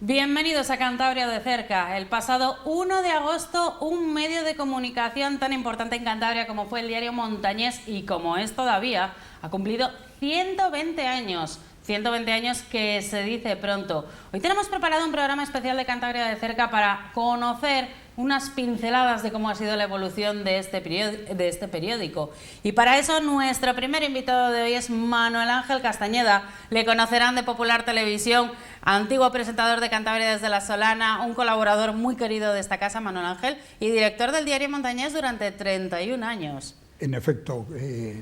Bienvenidos a Cantabria de cerca. El pasado 1 de agosto, un medio de comunicación tan importante en Cantabria como fue el diario Montañés y como es todavía, ha cumplido 120 años. 120 años que se dice pronto. Hoy tenemos preparado un programa especial de Cantabria de cerca para conocer unas pinceladas de cómo ha sido la evolución de este periódico. Y para eso nuestro primer invitado de hoy es Manuel Ángel Castañeda. Le conocerán de Popular Televisión, antiguo presentador de Cantabria desde la Solana, un colaborador muy querido de esta casa, Manuel Ángel, y director del diario Montañés durante 31 años. En efecto,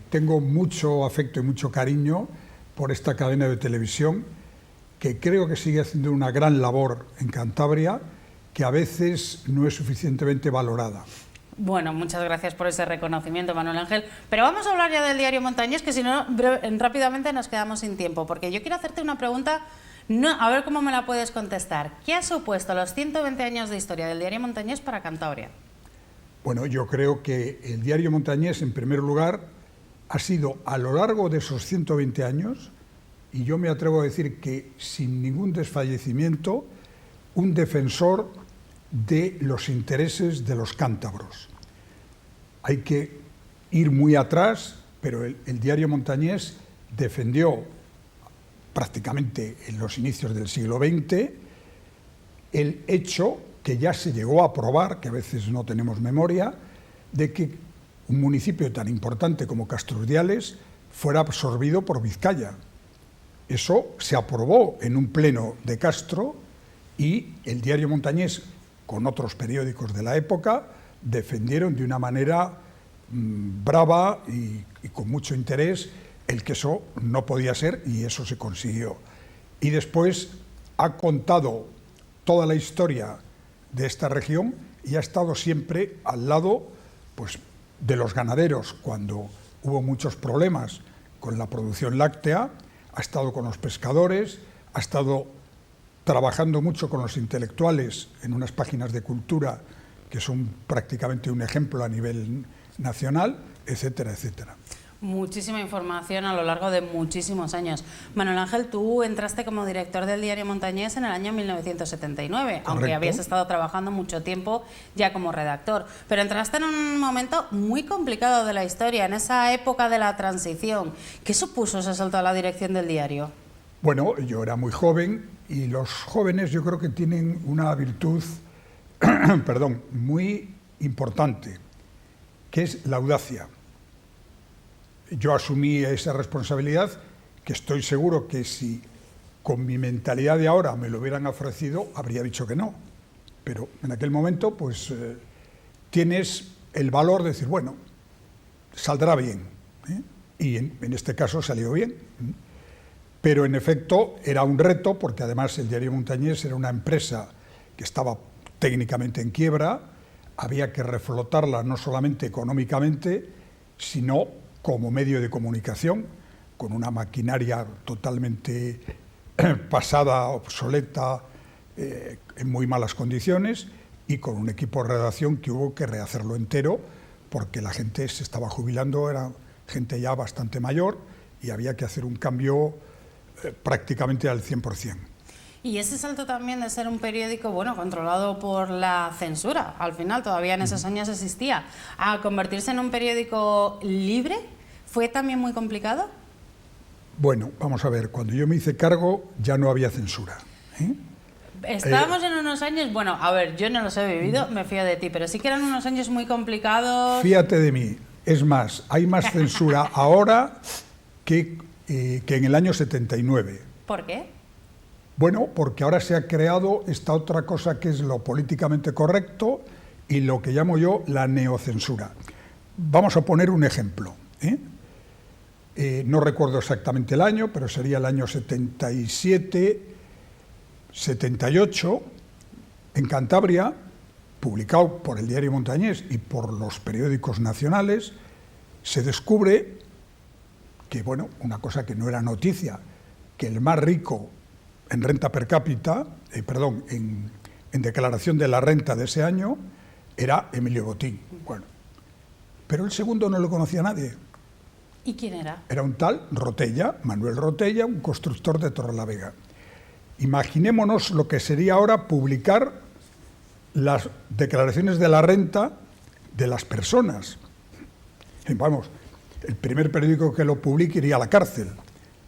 tengo mucho afecto y mucho cariño por esta cadena de televisión que creo que sigue haciendo una gran labor en Cantabria, que a veces no es suficientemente valorada. Bueno, muchas gracias por ese reconocimiento, Manuel Ángel. Pero vamos a hablar ya del diario Montañés, que si no, rápidamente nos quedamos sin tiempo, porque yo quiero hacerte una pregunta, a ver cómo me la puedes contestar. ¿Qué ha supuesto los 120 años de historia del diario Montañés para Cantabria? Bueno, yo creo que el diario Montañés, en primer lugar, ha sido a lo largo de esos 120 años, y yo me atrevo a decir que sin ningún desfallecimiento, un defensor de los intereses de los cántabros. Hay que ir muy atrás, pero el diario Montañés defendió prácticamente en los inicios del siglo XX el hecho que ya se llegó a aprobar, que a veces no tenemos memoria, de que un municipio tan importante como Castrurdiales fuera absorbido por Vizcaya. Eso se aprobó en un pleno de Castro y el diario Montañés, con otros periódicos de la época, defendieron de una manera brava y con mucho interés el que eso no podía ser, y eso se consiguió. Y después ha contado toda la historia de esta región y ha estado siempre al lado, pues, de los ganaderos cuando hubo muchos problemas con la producción láctea, ha estado con los pescadores, ha estado trabajando mucho con los intelectuales en unas páginas de cultura que son prácticamente un ejemplo a nivel nacional, etcétera, etcétera. Muchísima información a lo largo de muchísimos años. Manuel Ángel, tú entraste como director del diario Montañés en el año 1979, correcto, aunque habías estado trabajando mucho tiempo ya como redactor. Pero entraste en un momento muy complicado de la historia, en esa época de la transición. ¿Qué supuso ese salto a la dirección del diario? Bueno, yo era muy joven y los jóvenes yo creo que tienen una virtud perdón, muy importante, que es la audacia. Yo asumí esa responsabilidad, que estoy seguro que si con mi mentalidad de ahora me lo hubieran ofrecido, habría dicho que no. Pero en aquel momento, pues, tienes el valor de decir, bueno, saldrá bien, ¿eh? Y en este caso salió bien. Pero en efecto era un reto, porque además el diario Montañés era una empresa que estaba técnicamente en quiebra, había que reflotarla no solamente económicamente, sino como medio de comunicación, con una maquinaria totalmente pasada, obsoleta, en muy malas condiciones, y con un equipo de redacción que hubo que rehacerlo entero, porque la gente se estaba jubilando, era gente ya bastante mayor, y había que hacer un cambio prácticamente al 100%. Y ese salto también de ser un periódico, bueno, controlado por la censura, al final todavía en esos años existía, a convertirse en un periódico libre, ¿fue también muy complicado? Bueno, vamos a ver, cuando yo me hice cargo ya no había censura, ¿eh? Estábamos en unos años, bueno, a ver, yo no los he vivido, me fío de ti, pero sí que eran unos años muy complicados. Fíjate de mí, es más, hay más censura ahora que en el año 79. ¿Por qué? Bueno, porque ahora se ha creado esta otra cosa que es lo políticamente correcto y lo que llamo yo la neocensura. Vamos a poner un ejemplo, ¿eh? No recuerdo exactamente el año, pero sería el año 77, 78, en Cantabria, publicado por el diario Montañés y por los periódicos nacionales, se descubre que, bueno, una cosa que no era noticia, que el más rico en renta per cápita, en declaración de la renta de ese año, era Emilio Botín. Bueno, pero el segundo no lo conocía nadie. ¿Y quién era? Era un tal Rotella, Manuel Rotella, un constructor de Torrelavega. imaginémonos lo que sería ahora publicar las declaraciones de la renta de las personas. Vamos, el primer periódico que lo publique iría a la cárcel.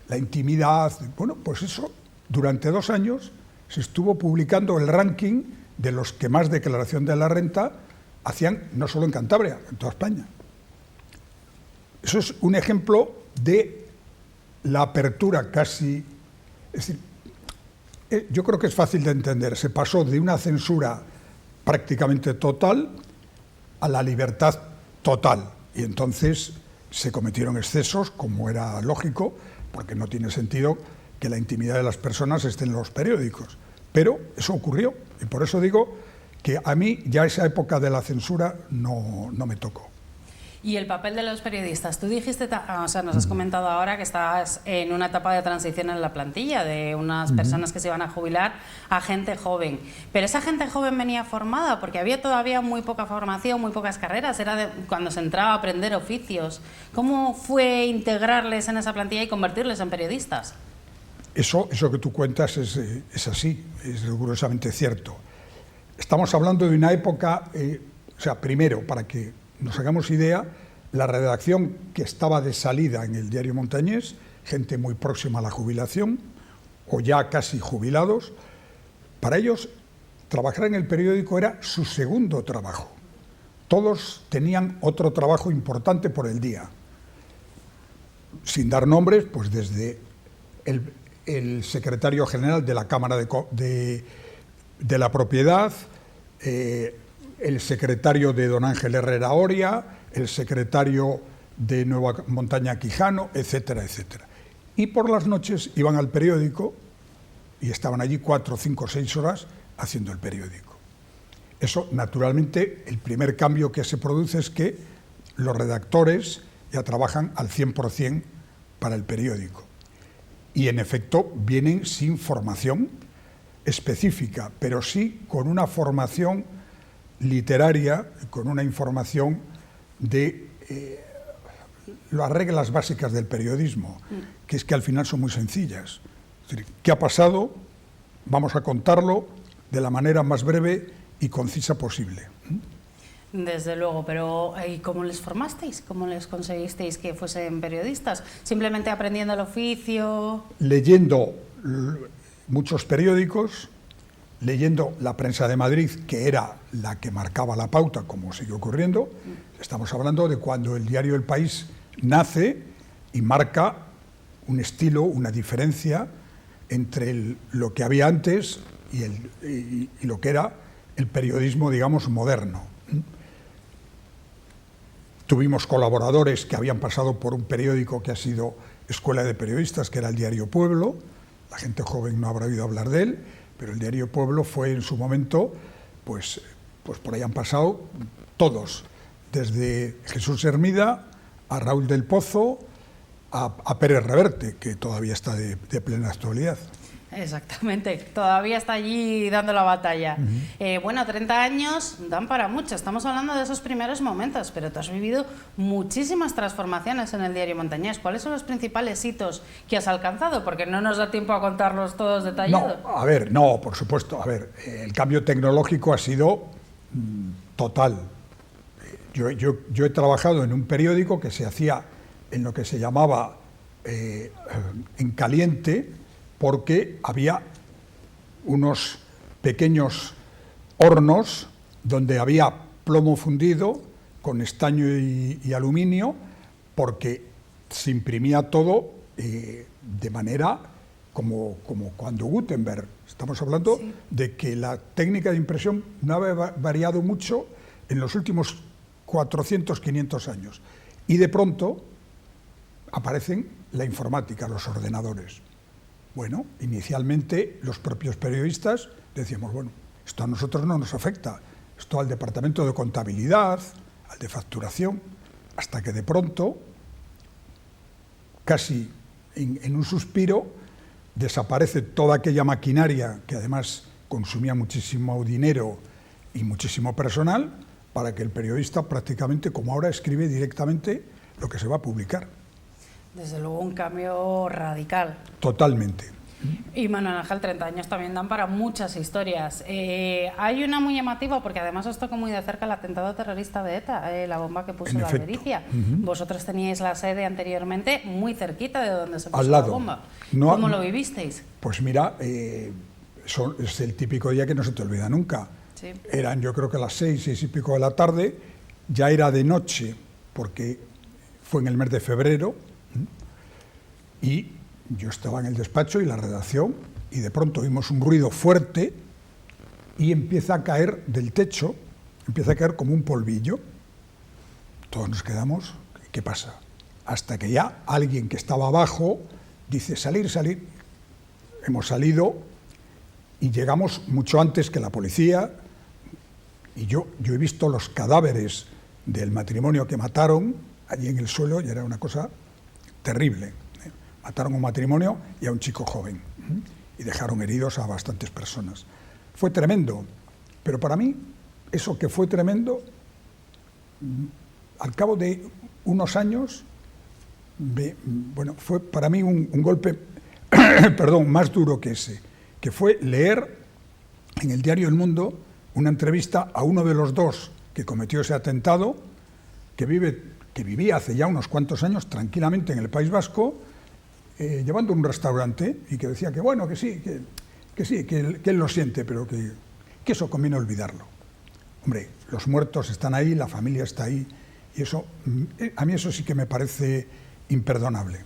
La intimidad, bueno, pues eso, durante 2 años se estuvo publicando el ranking de los que más declaración de la renta hacían, no solo en Cantabria, en toda España. Eso es un ejemplo de la apertura casi... Es decir, yo creo que es fácil de entender. Se pasó de una censura prácticamente total a la libertad total. Y entonces se cometieron excesos, como era lógico, porque no tiene sentido que la intimidad de las personas esté en los periódicos. Pero eso ocurrió, y por eso digo que a mí ya esa época de la censura no me tocó. Y el papel de los periodistas. Tú dijiste, o sea, nos has comentado ahora que estás en una etapa de transición en la plantilla, de unas personas que se iban a jubilar a gente joven. Pero esa gente joven venía formada, porque había todavía muy poca formación, muy pocas carreras, era cuando se entraba a aprender oficios. ¿Cómo fue integrarles en esa plantilla y convertirles en periodistas? Eso que tú cuentas es así, es rigurosamente cierto. Estamos hablando de una época, o sea, primero, para que nos hagamos idea, la redacción que estaba de salida en el diario Montañés, gente muy próxima a la jubilación, o ya casi jubilados, para ellos trabajar en el periódico era su segundo trabajo. Todos tenían otro trabajo importante por el día. Sin dar nombres, pues desde el secretario general de la Cámara de la Propiedad, el secretario de don Ángel Herrera Oria, el secretario de Nueva Montaña Quijano, etcétera, etcétera. Y por las noches iban al periódico y estaban allí 4, 5, 6 horas haciendo el periódico. Eso, naturalmente, el primer cambio que se produce es que los redactores ya trabajan al 100% para el periódico. Y, en efecto, vienen sin formación específica, pero sí con una formación literaria, con una información de las reglas básicas del periodismo, que es que al final son muy sencillas. Es decir, ¿qué ha pasado? Vamos a contarlo de la manera más breve y concisa posible. Desde luego, pero ¿y cómo les formasteis? ¿Cómo les conseguisteis que fuesen periodistas? ¿Simplemente aprendiendo el oficio? Leyendo muchos periódicos, leyendo la Prensa de Madrid, que era la que marcaba la pauta, como sigue ocurriendo. Estamos hablando de cuando el diario El País nace y marca un estilo, una diferencia entre lo que había antes y lo que era el periodismo, digamos, moderno. Tuvimos colaboradores que habían pasado por un periódico que ha sido escuela de periodistas, que era el diario Pueblo. La gente joven no habrá oído hablar de él, pero el diario Pueblo fue en su momento, pues por ahí han pasado todos, desde Jesús Hermida a Raúl del Pozo, a Pérez Reverte, que todavía está de plena actualidad. Exactamente, todavía está allí dando la batalla. Bueno, 30 años dan para mucho, estamos hablando de esos primeros momentos, pero tú has vivido muchísimas transformaciones en el diario Montañés. ¿Cuáles son los principales hitos que has alcanzado? Porque no nos da tiempo a contarlos todos detallados. No, por supuesto. El cambio tecnológico ha sido total. Yo he trabajado en un periódico que se hacía en lo que se llamaba en caliente, porque había unos pequeños hornos donde había plomo fundido con estaño y aluminio, porque se imprimía todo de manera como cuando Gutenberg. Estamos hablando de que la técnica de impresión no había variado mucho en los últimos 400, 500 años. Y de pronto aparecen la informática, los ordenadores. Bueno, inicialmente los propios periodistas decíamos, bueno, esto a nosotros no nos afecta, esto al departamento de contabilidad, al de facturación, hasta que de pronto, casi en un suspiro, desaparece toda aquella maquinaria que además consumía muchísimo dinero y muchísimo personal, para que el periodista prácticamente, como ahora, escribe directamente lo que se va a publicar. Desde luego un cambio radical. Totalmente. Y Manuel Ángel, 30 años también dan para muchas historias. Hay una muy llamativa, porque además os tocó muy de cerca el atentado terrorista de ETA, la bomba que puso la Albericia. Vosotros teníais la sede anteriormente muy cerquita de donde se puso al lado. la bomba. No, ¿Cómo lo vivisteis? Pues mira, es el típico día que no se te olvida nunca. Sí. Eran, yo creo que a las 6 y pico de la tarde, ya era de noche, porque fue en el mes de febrero, y yo estaba en el despacho y la redacción, y de pronto oímos un ruido fuerte y empieza a caer del techo, empieza a caer como un polvillo. Todos nos quedamos, ¿qué pasa? Hasta que ya alguien que estaba abajo dice, salir, salir. Hemos salido y llegamos mucho antes que la policía, y yo he visto los cadáveres del matrimonio que mataron allí en el suelo, y era una cosa terrible. Mataron a un matrimonio y a un chico joven, y dejaron heridos a bastantes personas. Fue tremendo, pero para mí, eso que fue tremendo, al cabo de unos años, fue para mí un golpe perdón, más duro que ese, que fue leer en el diario El Mundo una entrevista a uno de los dos que cometió ese atentado, que vivía hace ya unos cuantos años tranquilamente en el País Vasco, llevando un restaurante, y que decía que bueno, que sí, que él lo siente, pero que eso conviene olvidarlo. Hombre, los muertos están ahí, la familia está ahí, y eso, a mí eso sí que me parece imperdonable.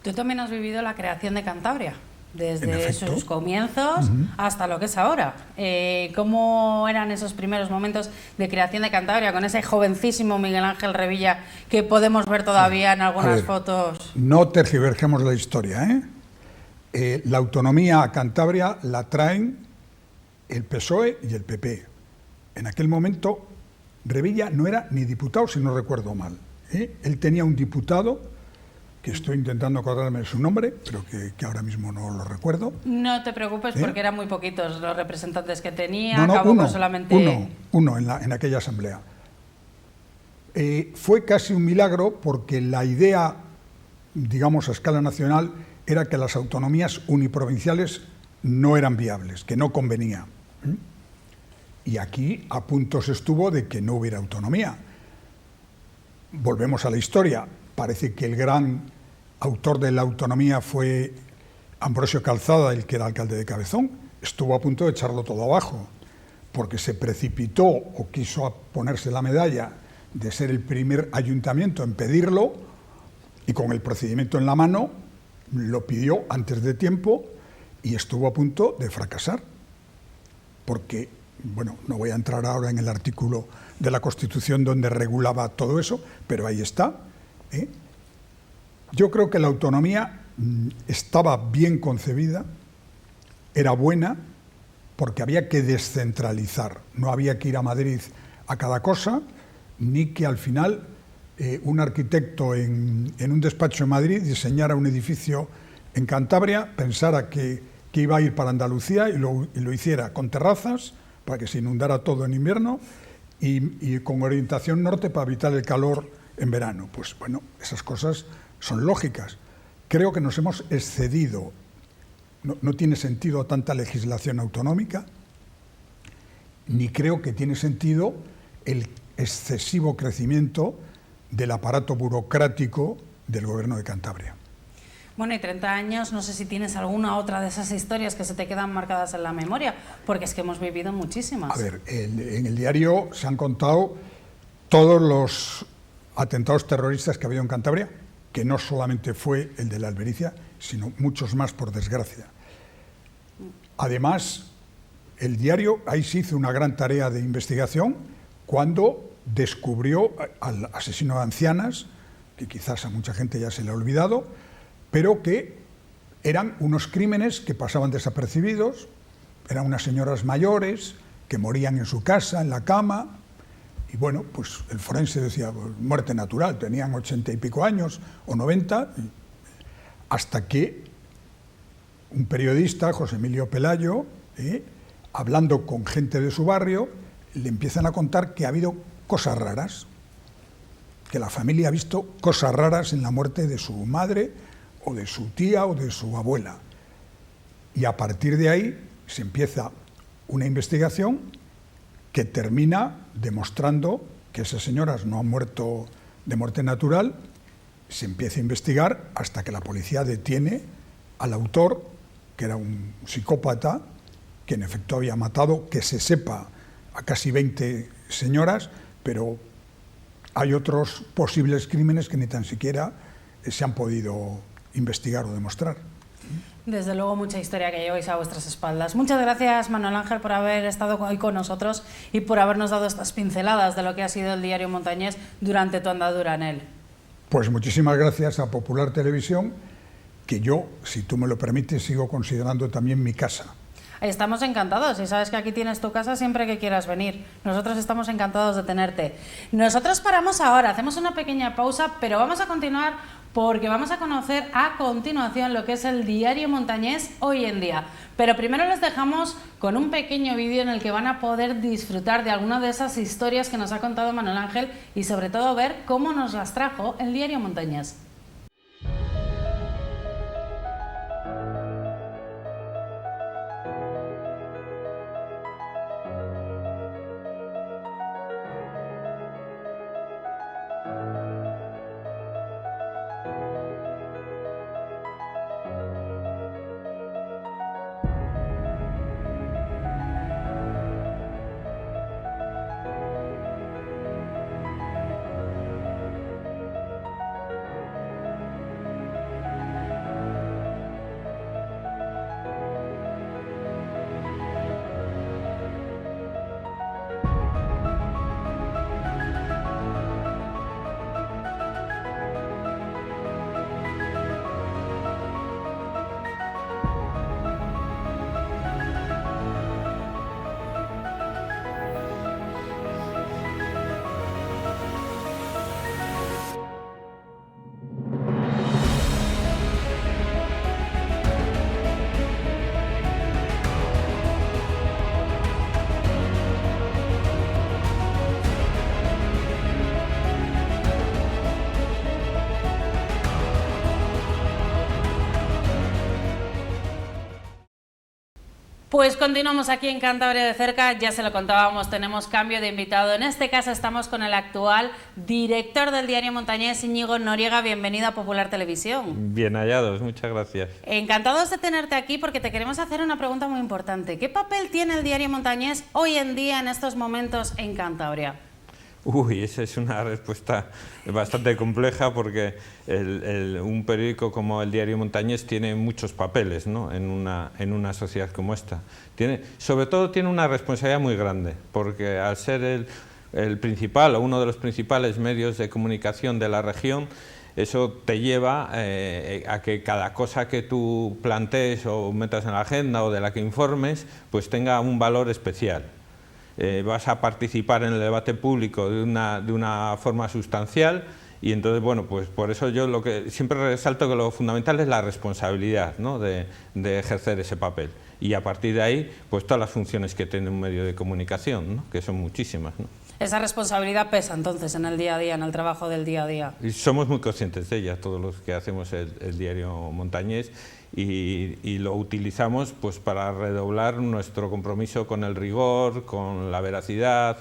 Tú también has vivido la creación de Cantabria, desde sus comienzos hasta lo que es ahora. ¿Cómo eran esos primeros momentos de creación de Cantabria con ese jovencísimo Miguel Ángel Revilla que podemos ver todavía en algunas fotos? No tergiversemos la historia, ¿eh? La autonomía a Cantabria la traen el PSOE y el PP. En aquel momento Revilla no era ni diputado, si no recuerdo mal, ¿eh? Él tenía un diputado, que estoy intentando acordarme de su nombre, pero que ahora mismo no lo recuerdo. No te preocupes, porque eran muy poquitos los representantes que tenía, uno en aquella asamblea. Fue casi un milagro, porque la idea, digamos, a escala nacional, era que las autonomías uniprovinciales no eran viables, que no convenía. Y aquí a puntos estuvo de que no hubiera autonomía. Volvemos a la historia. Parece que el gran autor de la autonomía fue Ambrosio Calzada, el que era alcalde de Cabezón. Estuvo a punto de echarlo todo abajo, porque se precipitó o quiso ponerse la medalla de ser el primer ayuntamiento en pedirlo, y con el procedimiento en la mano lo pidió antes de tiempo y estuvo a punto de fracasar. Porque, bueno, no voy a entrar ahora en el artículo de la Constitución donde regulaba todo eso, pero ahí está, ¿eh? Yo creo que la autonomía estaba bien concebida, era buena, porque había que descentralizar, no había que ir a Madrid a cada cosa, ni que al final un arquitecto en un despacho en Madrid diseñara un edificio en Cantabria, pensara que iba a ir para Andalucía y lo hiciera con terrazas para que se inundara todo en invierno y con orientación norte para evitar el calor en verano. Pues bueno, esas cosas son lógicas. Creo que nos hemos excedido. No tiene sentido tanta legislación autonómica, ni creo que tiene sentido el excesivo crecimiento del aparato burocrático del Gobierno de Cantabria. Bueno, y 30 años, no sé si tienes alguna otra de esas historias que se te quedan marcadas en la memoria, porque es que hemos vivido muchísimas. A ver, en el diario se han contado todos los atentados terroristas que ha habido en Cantabria, que no solamente fue el de la Albericia, sino muchos más, por desgracia. Además, el diario ahí se hizo una gran tarea de investigación cuando descubrió al asesino de ancianas, que quizás a mucha gente ya se le ha olvidado, pero que eran unos crímenes que pasaban desapercibidos, eran unas señoras mayores que morían en su casa, en la cama. Y bueno, pues el forense decía, pues, muerte natural, tenían 80 y pico años o 90, hasta que un periodista, José Emilio Pelayo, hablando con gente de su barrio, le empiezan a contar que ha habido cosas raras, que la familia ha visto cosas raras en la muerte de su madre o de su tía o de su abuela. y a partir de ahí se empieza una investigación que termina demostrando que esas señoras no han muerto de muerte natural. Se empieza a investigar hasta que la policía detiene al autor, que era un psicópata, que en efecto había matado, que se sepa, a casi 20 señoras, pero hay otros posibles crímenes que ni tan siquiera se han podido investigar o demostrar. Desde luego, mucha historia que lleváis a vuestras espaldas. Muchas gracias, Manuel Ángel, por haber estado hoy con nosotros y por habernos dado estas pinceladas de lo que ha sido el diario Montañés durante tu andadura en él. Pues muchísimas gracias a Popular Televisión, que yo, si tú me lo permites, sigo considerando también mi casa. Estamos encantados y sabes que aquí tienes tu casa siempre que quieras venir. Nosotros estamos encantados de tenerte. Nosotros paramos ahora, hacemos una pequeña pausa, pero vamos a continuar porque vamos a conocer a continuación lo que es el diario Montañés hoy en día. Pero primero les dejamos con un pequeño vídeo en el que van a poder disfrutar de alguna de esas historias que nos ha contado Manuel Ángel y sobre todo ver cómo nos las trajo el diario Montañés. Pues continuamos aquí en Cantabria de cerca, ya se lo contábamos, tenemos cambio de invitado. En este caso estamos con el actual director del diario Montañés, Íñigo Noriega. Bienvenido a Popular Televisión. Bien hallados, muchas gracias. Encantados de tenerte aquí porque te queremos hacer una pregunta muy importante. ¿Qué papel tiene el diario Montañés hoy en día, en estos momentos, en Cantabria? Uy, esa es una respuesta bastante compleja porque un periódico como el Diario Montañés tiene muchos papeles, ¿no?, en una sociedad como esta. Sobre todo tiene una responsabilidad muy grande porque al ser el principal o uno de los principales medios de comunicación de la región, eso te lleva a que cada cosa que tú plantees o metas en la agenda o de la que informes, pues tenga un valor especial. Vas a participar en el debate público de una forma sustancial y entonces, bueno, pues por eso yo lo que siempre resalto que lo fundamental es la responsabilidad, ¿no?, de ejercer ese papel y a partir de ahí, pues todas las funciones que tiene un medio de comunicación, ¿no?, que son muchísimas, ¿no? Esa responsabilidad pesa entonces en el día a día, en el trabajo del día a día. Y somos muy conscientes de ella, todos los que hacemos el diario Montañés y lo utilizamos pues para redoblar nuestro compromiso con el rigor, con la veracidad,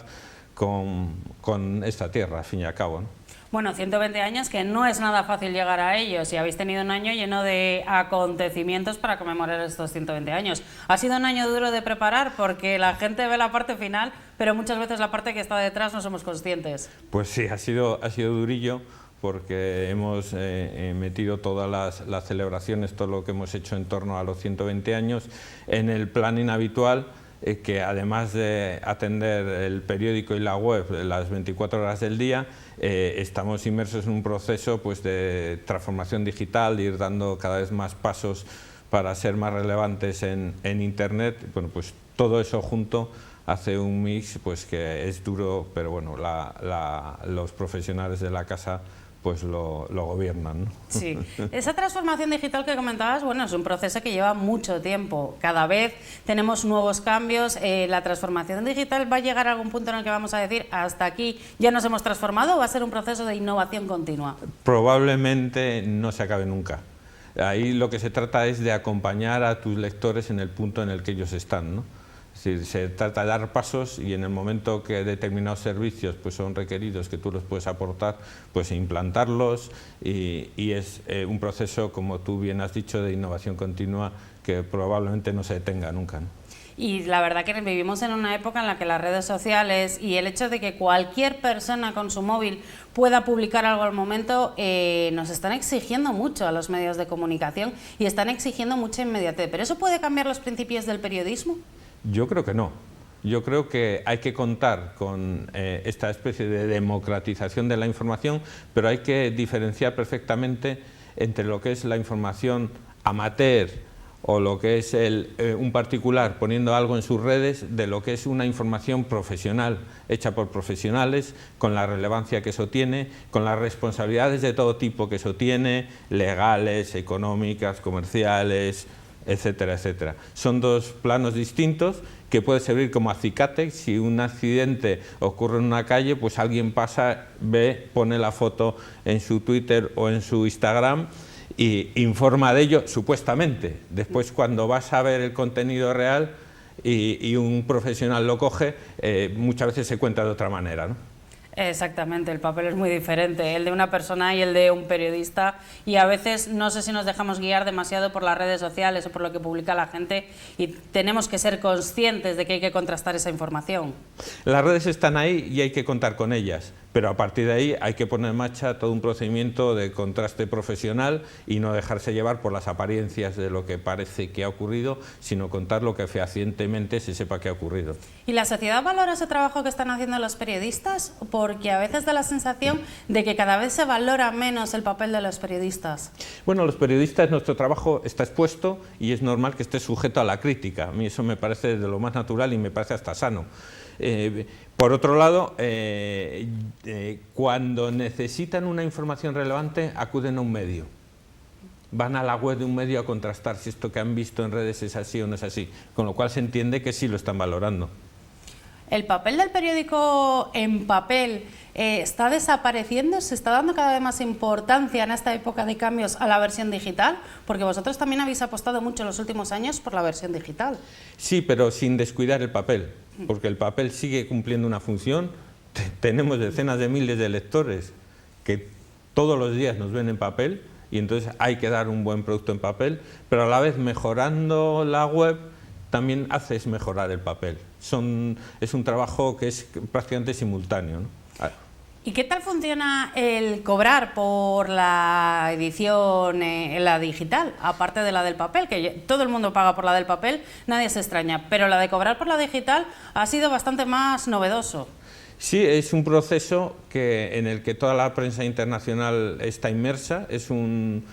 con esta tierra, al fin y al cabo, ¿no? Bueno, 120 años que no es nada fácil llegar a ellos y habéis tenido un año lleno de acontecimientos para conmemorar estos 120 años. Ha sido un año duro de preparar porque la gente ve la parte final, pero muchas veces la parte que está detrás no somos conscientes. Pues sí, ha sido durillo porque hemos metido todas las celebraciones, todo lo que hemos hecho en torno a los 120 años en el planning habitual, que además de atender el periódico y la web las 24 horas del día, estamos inmersos en un proceso pues de transformación digital, de ir dando cada vez más pasos para ser más relevantes en Internet. Bueno, pues todo eso junto hace un mix pues que es duro, pero bueno, los profesionales de la casa pues lo gobiernan, ¿no? Sí, esa transformación digital que comentabas, bueno, es un proceso que lleva mucho tiempo. Cada vez tenemos nuevos cambios. La transformación digital va a llegar a algún punto en el que vamos a decir hasta aquí ya nos hemos transformado, o va a ser un proceso de innovación continua. Probablemente no se acabe nunca. Ahí lo que se trata es de acompañar a tus lectores en el punto en el que ellos están, ¿no? Es decir, se trata de dar pasos y en el momento que determinados servicios pues son requeridos, que tú los puedes aportar, pues implantarlos y es un proceso, como tú bien has dicho, de innovación continua que probablemente no se detenga nunca, ¿no? Y la verdad que vivimos en una época en la que las redes sociales y el hecho de que cualquier persona con su móvil pueda publicar algo al momento nos están exigiendo mucho a los medios de comunicación y están exigiendo mucha inmediatez. ¿Pero eso puede cambiar los principios del periodismo? Yo creo que no. Yo creo que hay que contar con esta especie de democratización de la información, pero hay que diferenciar perfectamente entre lo que es la información amateur o lo que es un particular poniendo algo en sus redes, de lo que es una información profesional, hecha por profesionales, con la relevancia que eso tiene, con las responsabilidades de todo tipo que eso tiene, legales, económicas, comerciales, etcétera, etcétera. Son dos planos distintos que puede servir como acicate. Si un accidente ocurre en una calle, pues alguien pasa, ve, pone la foto en su Twitter o en su Instagram y informa de ello, supuestamente. Después, cuando vas a ver el contenido real y un profesional lo coge, muchas veces se cuenta de otra manera, ¿no? Exactamente, el papel es muy diferente, el de una persona y el de un periodista, y a veces no sé si nos dejamos guiar demasiado por las redes sociales o por lo que publica la gente y tenemos que ser conscientes de que hay que contrastar esa información. Las redes están ahí y hay que contar con ellas, pero a partir de ahí hay que poner en marcha todo un procedimiento de contraste profesional y no dejarse llevar por las apariencias de lo que parece que ha ocurrido, sino contar lo que fehacientemente se sepa que ha ocurrido. ¿Y la sociedad valora ese trabajo que están haciendo los periodistas? Porque a veces da la sensación de que cada vez se valora menos el papel de los periodistas. Bueno, los periodistas, nuestro trabajo está expuesto y es normal que esté sujeto a la crítica. A mí eso me parece de lo más natural y me parece hasta sano. Por otro lado, cuando necesitan una información relevante, acuden a un medio. Van a la web de un medio a contrastar si esto que han visto en redes es así o no es así, con lo cual se entiende que sí lo están valorando. ¿El papel del periódico en papel está desapareciendo? ¿Se está dando cada vez más importancia en esta época de cambios a la versión digital? Porque vosotros también habéis apostado mucho en los últimos años por la versión digital. Sí, pero sin descuidar el papel, porque el papel sigue cumpliendo una función. Tenemos decenas de miles de lectores que todos los días nos ven en papel y entonces hay que dar un buen producto en papel, pero a la vez mejorando la web también haces mejorar el papel. Es un trabajo que es prácticamente simultáneo, ¿no? ¿Y qué tal funciona el cobrar por la edición en la digital, aparte de la del papel? Que todo el mundo paga por la del papel, nadie se extraña, pero la de cobrar por la digital ha sido bastante más novedoso. Sí, es un proceso en el que toda la prensa internacional está inmersa, es un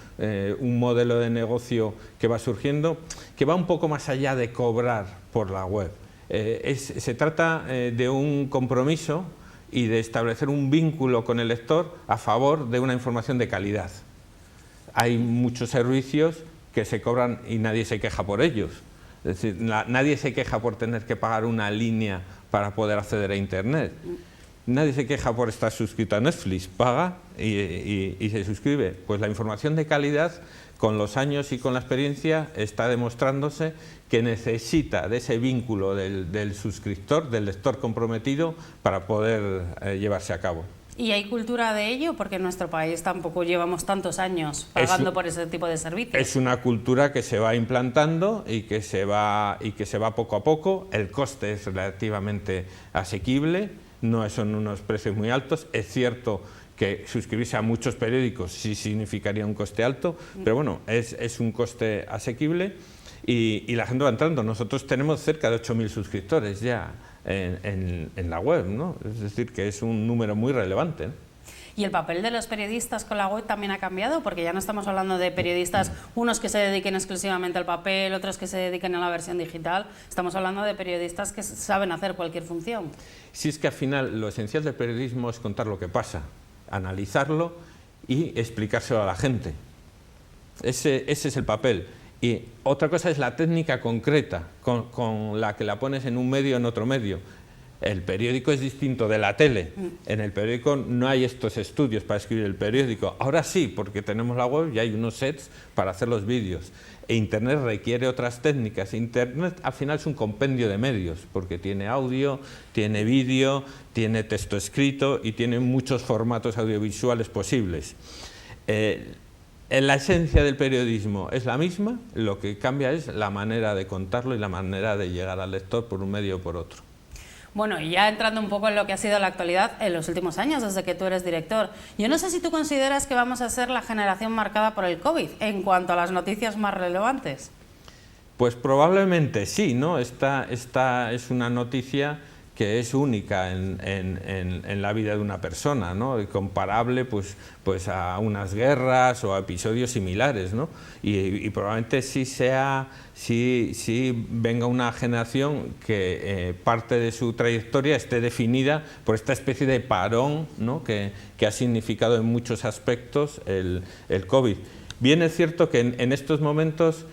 modelo de negocio que va surgiendo, que va un poco más allá de cobrar por la web. Se trata de un compromiso y de establecer un vínculo con el lector a favor de una información de calidad. Hay muchos servicios que se cobran y nadie se queja por ellos. Es decir, nadie se queja por tener que pagar una línea para poder acceder a Internet. Nadie se queja por estar suscrito a Netflix, paga y se suscribe. Pues la información de calidad, con los años y con la experiencia, está demostrándose que necesita de ese vínculo del suscriptor, del lector comprometido, para poder llevarse a cabo. ¿Y hay cultura de ello? Porque en nuestro país tampoco llevamos tantos años pagando por ese tipo de servicios. Es una cultura que se va implantando y que se va poco a poco. El coste es relativamente asequible, no son unos precios muy altos. Es cierto que suscribirse a muchos periódicos sí significaría un coste alto, pero bueno, es un coste asequible y la gente va entrando. Nosotros tenemos cerca de 8.000 suscriptores ya en la web, ¿no? Es decir, que es un número muy relevante, ¿no? ¿Y el papel de los periodistas con la web también ha cambiado? Porque ya no estamos hablando de periodistas, unos que se dediquen exclusivamente al papel, otros que se dediquen a la versión digital. Estamos hablando de periodistas que saben hacer cualquier función. Sí, es que al final lo esencial del periodismo es contar lo que pasa, analizarlo y explicárselo a la gente. Ese es el papel. Y otra cosa es la técnica concreta con la que la pones en un medio o en otro medio. El periódico es distinto de la tele. En el periódico no hay estos estudios para escribir el periódico. Ahora sí, porque tenemos la web y hay unos sets para hacer los vídeos. E Internet requiere otras técnicas. Internet al final es un compendio de medios, porque tiene audio, tiene vídeo, tiene texto escrito y tiene muchos formatos audiovisuales posibles. La esencia del periodismo es la misma, lo que cambia es la manera de contarlo y la manera de llegar al lector por un medio o por otro. Bueno, y ya entrando un poco en lo que ha sido la actualidad en los últimos años, desde que tú eres director, yo no sé si tú consideras que vamos a ser la generación marcada por el COVID en cuanto a las noticias más relevantes. Pues probablemente sí, ¿no? Esta es una noticia que es única en la vida de una persona, ¿no? Y comparable pues a unas guerras o a episodios similares, ¿no? Y probablemente sí venga una generación que parte de su trayectoria esté definida por esta especie de parón, ¿no? que ha significado en muchos aspectos el COVID. Bien es cierto que en estos momentos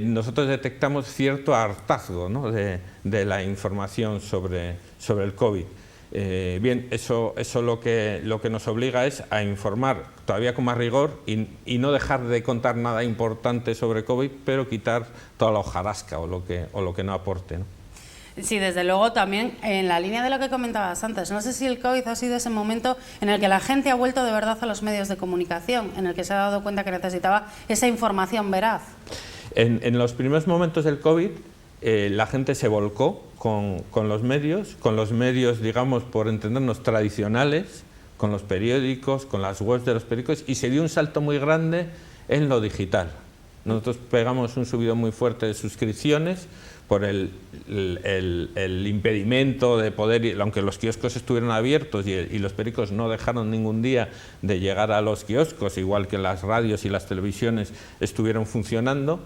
nosotros detectamos cierto hartazgo, ¿no? de la información sobre el COVID. Bien, eso lo que nos obliga es a informar todavía con más rigor y no dejar de contar nada importante sobre COVID, pero quitar toda la hojarasca o lo que no aporte, ¿no? Sí, desde luego también en la línea de lo que comentabas antes, no sé si el COVID ha sido ese momento en el que la gente ha vuelto de verdad a los medios de comunicación, en el que se ha dado cuenta que necesitaba esa información veraz. En los primeros momentos del COVID, la gente se volcó con los medios, digamos, por entendernos, tradicionales, con los periódicos, con las webs de los periódicos, y se dio un salto muy grande en lo digital. Nosotros pegamos un subido muy fuerte de suscripciones por el impedimento de poder ir, aunque los kioscos estuvieron abiertos y los periódicos no dejaron ningún día de llegar a los kioscos, igual que las radios y las televisiones estuvieron funcionando.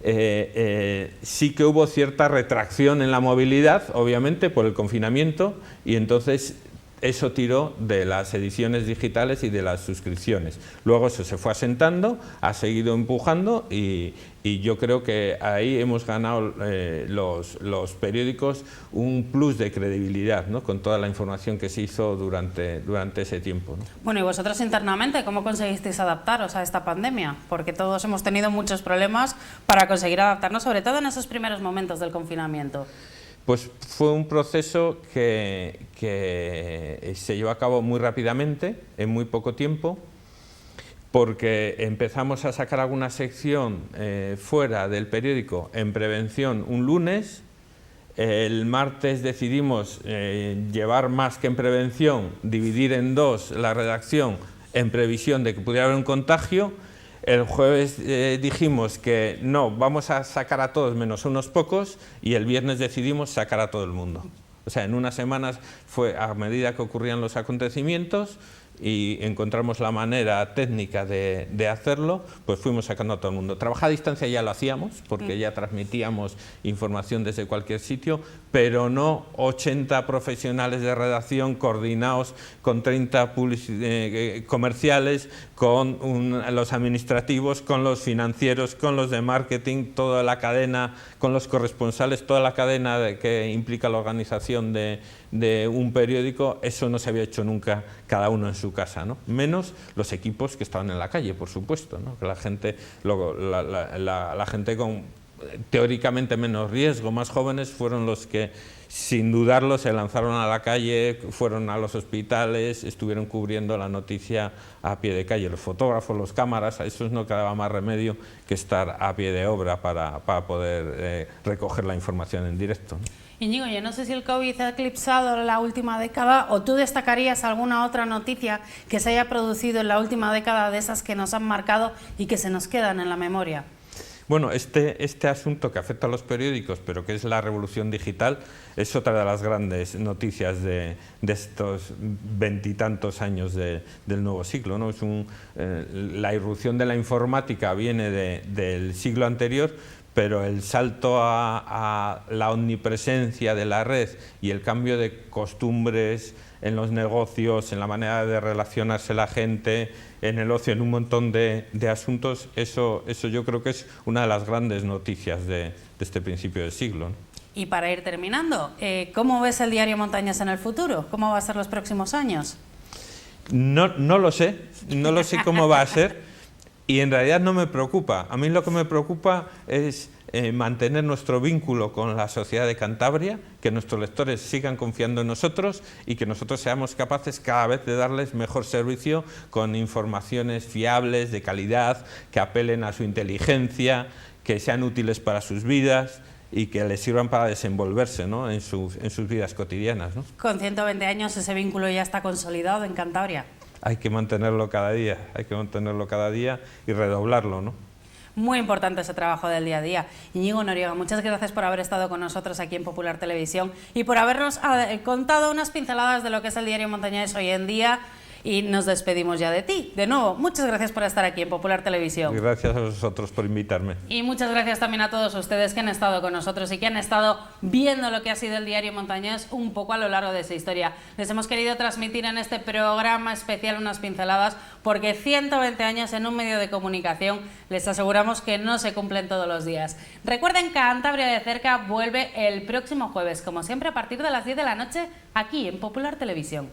Sí que hubo cierta retracción en la movilidad, obviamente, por el confinamiento, y entonces eso tiró de las ediciones digitales y de las suscripciones. Luego eso se fue asentando, ha seguido empujando y yo creo que ahí hemos ganado los periódicos un plus de credibilidad, ¿no? Con toda la información que se hizo durante ese tiempo, ¿no? Bueno, y vosotros internamente, ¿cómo conseguisteis adaptaros a esta pandemia? Porque todos hemos tenido muchos problemas para conseguir adaptarnos, sobre todo en esos primeros momentos del confinamiento. Pues fue un proceso que se llevó a cabo muy rápidamente, en muy poco tiempo, porque empezamos a sacar alguna sección fuera del periódico en prevención un lunes. El martes decidimos llevar más que en prevención, dividir en dos la redacción en previsión de que pudiera haber un contagio. El jueves dijimos que no, vamos a sacar a todos menos unos pocos, y el viernes decidimos sacar a todo el mundo. O sea, en unas semanas fue a medida que ocurrían los acontecimientos y encontramos la manera técnica de hacerlo, pues fuimos sacando a todo el mundo. Trabajar a distancia ya lo hacíamos, porque ya transmitíamos información desde cualquier sitio, pero no 80 profesionales de redacción coordinados con 30 comerciales, con los administrativos, con los financieros, con los de marketing, toda la cadena, con los corresponsales, toda la cadena que implica la organización de un periódico. Eso no se había hecho nunca, cada uno en su casa, ¿no? Menos los equipos que estaban en la calle, por supuesto, ¿no? Que la gente, la gente con teóricamente menos riesgo, más jóvenes, fueron los que sin dudarlo se lanzaron a la calle, fueron a los hospitales, estuvieron cubriendo la noticia a pie de calle. Los fotógrafos, los cámaras, a esos no quedaba más remedio que estar a pie de obra para poder recoger la información en directo, ¿no? Íñigo, yo no sé si el COVID ha eclipsado la última década, o tú destacarías alguna otra noticia que se haya producido en la última década, de esas que nos han marcado y que se nos quedan en la memoria. Bueno, este asunto que afecta a los periódicos, pero que es la revolución digital, es otra de las grandes noticias de estos veintitantos años del nuevo siglo, ¿no? La irrupción de la informática viene del siglo anterior, pero el salto a la omnipresencia de la red y el cambio de costumbres en los negocios, en la manera de relacionarse la gente, en el ocio, en un montón de asuntos, eso yo creo que es una de las grandes noticias de este principio del siglo, ¿no? Y para ir terminando, ¿cómo ves el diario Montañés en el futuro? ¿Cómo va a ser los próximos años? No lo sé cómo va a ser y en realidad no me preocupa. A mí lo que me preocupa es mantener nuestro vínculo con la sociedad de Cantabria, que nuestros lectores sigan confiando en nosotros y que nosotros seamos capaces cada vez de darles mejor servicio con informaciones fiables, de calidad, que apelen a su inteligencia, que sean útiles para sus vidas y que les sirvan para desenvolverse, ¿no?, en sus vidas cotidianas, ¿no? Con 120 años ese vínculo ya está consolidado en Cantabria. Hay que mantenerlo cada día y redoblarlo, ¿no? Muy importante ese trabajo del día a día. Íñigo Noriega, muchas gracias por haber estado con nosotros aquí en Popular Televisión y por habernos contado unas pinceladas de lo que es el diario Montañés hoy en día. Y nos despedimos ya de ti. De nuevo, muchas gracias por estar aquí en Popular Televisión. Y gracias a vosotros por invitarme. Y muchas gracias también a todos ustedes que han estado con nosotros y que han estado viendo lo que ha sido el diario Montañés un poco a lo largo de esa historia. Les hemos querido transmitir en este programa especial unas pinceladas porque 120 años en un medio de comunicación les aseguramos que no se cumplen todos los días. Recuerden que Cantabria de Cerca vuelve el próximo jueves, como siempre a partir de las 10 de la noche, aquí en Popular Televisión.